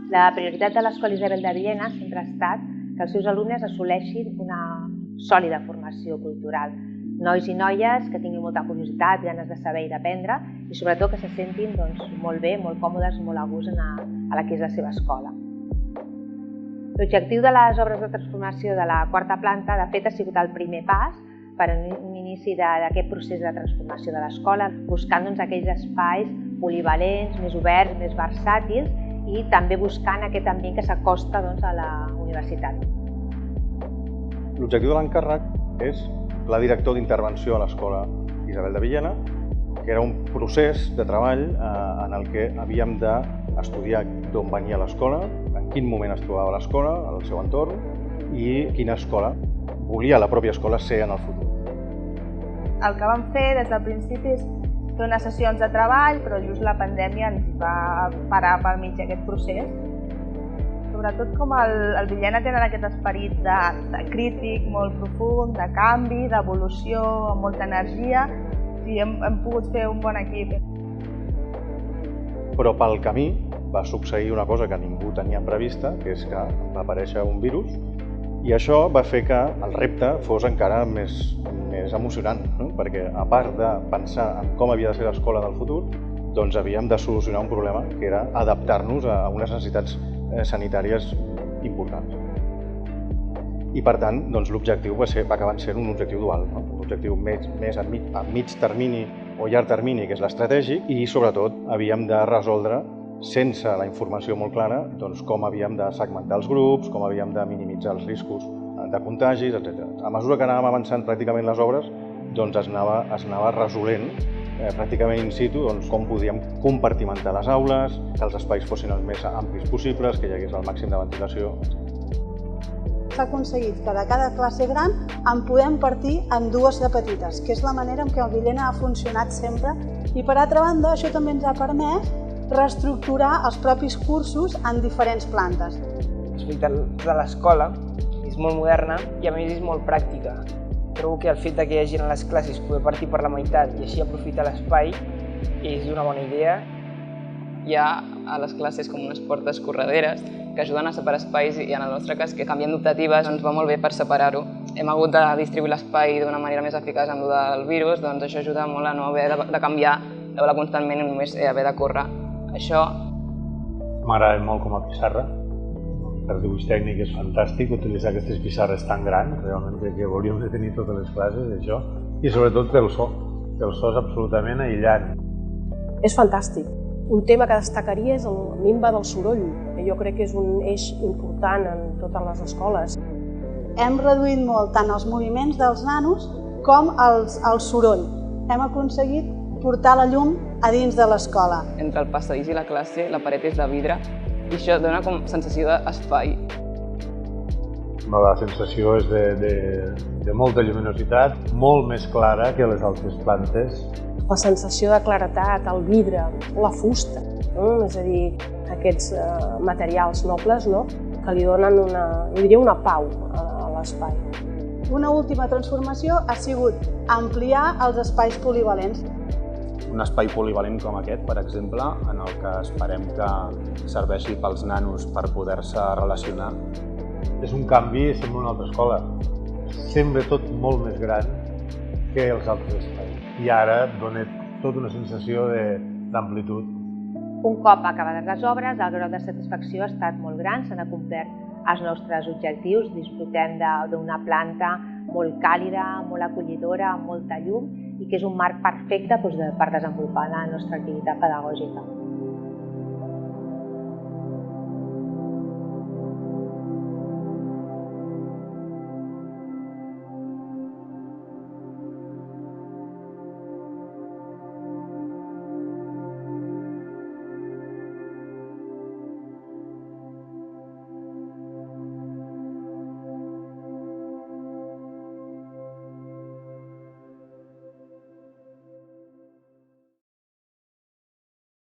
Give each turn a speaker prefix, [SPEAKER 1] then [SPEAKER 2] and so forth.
[SPEAKER 1] La prioritat de l'Escola Isabel de Villena sempre ha estat que els seus alumnes assoleixin una sòlida formació cultural. Nois i noies que tinguin molta curiositat, ganes de saber i d'aprendre i sobretot que se sentin molt bé, molt còmodes, molt a gust a la que és la seva escola. L'objectiu de les obres de transformació de la quarta planta, de fet, ha sigut el primer pas per a un inici d'aquest procés de transformació de l'escola, buscant aquells espais polivalents, més oberts, més versàtils i també buscant aquest ambient que s'acosta a la universitat.
[SPEAKER 2] L'objectiu de l'encàrrec és pla director d'intervenció a l'Escola Isabel de Villena, que era un procés de treball en el que havíem d'estudiar d'on venia l'escola, en quin moment es trobava l'escola, el seu entorn, i quina escola volia la pròpia escola ser en el futur.
[SPEAKER 3] El que vam fer des del principi és fer unes sessions de treball, però just la pandèmia ens va parar pel mig aquest procés. Sobretot com el Villena tenen aquest esperit de crític molt profund, de canvi, d'evolució, amb molta energia, i hem pogut fer un bon equip.
[SPEAKER 2] Però pel camí va succeir una cosa que ningú tenia prevista, que és que va aparèixer un virus, i això va fer que el repte fos encara més emocionant, no? Perquè a part de pensar en com havia de ser l'escola del futur, doncs havíem de solucionar un problema que era adaptar-nos a unes necessitats sanitàries importants. I per tant, l'objectiu va acabar sent un objectiu dual, no? Un objectiu més a mig termini o llarg termini, que és l'estratègic, i sobretot havíem de resoldre, sense la informació molt clara, com havíem de segmentar els grups, com havíem de minimitzar els riscos de contagis, etc. A mesura que anàvem avançant pràcticament les obres, es anava resolent pràcticament in situ com podíem compartimentar les aules, que els espais fossin els més amplis possibles, que hi hagués el màxim de ventilació, etc.
[SPEAKER 4] S'ha aconseguit que de cada classe gran en podem partir en dues de petites, que és la manera en què el Villena ha funcionat sempre. I per altra banda, això també ens ha permès reestructurar els propis cursos en diferents plantes.
[SPEAKER 5] L'aspecte de l'escola és molt moderna i a més és molt pràctica. Trobo que el fet que hi hagi a les classes poder partir per la meitat i així aprofitar l'espai és una bona idea.
[SPEAKER 6] Hi ha a les classes com unes portes correderes que ajuden a separar espais i en el nostre cas, que canviem d'optatives, ens va molt bé per separar-ho. Hem hagut de distribuir l'espai d'una manera més eficaç amb el del virus, doncs això ajuda molt a no haver de canviar l'aula constantment i només haver de córrer. Això
[SPEAKER 7] m'agrada molt com a pissarra. Per dibuix tècnic és fantàstic utilitzar aquestes pissarres tan grans, realment que hauríem de tenir totes les classes, això. I sobretot pel so. El so és absolutament aïllant.
[SPEAKER 8] És fantàstic. Un tema que destacaria és el minva del soroll, que jo crec que és un eix important en totes les escoles.
[SPEAKER 4] Hem reduït molt tant els moviments dels nanos com el soroll. Hem aconseguit portar la llum a dins de l'escola.
[SPEAKER 6] Entre el passadís i la classe, la paret és de vidre i això dona com sensació d'espai.
[SPEAKER 7] La sensació és de molta lluminositat, molt més clara que les altres plantes.
[SPEAKER 8] La sensació de claretat, el vidre, la fusta, és a dir, aquests materials nobles que li donen una pau a l'espai.
[SPEAKER 4] Una última transformació ha sigut ampliar els espais polivalents.
[SPEAKER 9] Un espai polivalent com aquest, per exemple, en el que esperem que serveixi pels nanos per poder-se relacionar.
[SPEAKER 7] És un canvi, sembla una altra escola. Sembla tot molt més gran que els altres espais. I ara dona tota una sensació d'amplitud.
[SPEAKER 1] Un cop acabades les obres, el grau de satisfacció ha estat molt gran, s'han complert els nostres objectius, disfrutem d'una planta molt càlida, molt acollidora, amb molta llum i que és un marc perfecte per desenvolupar la nostra activitat pedagògica.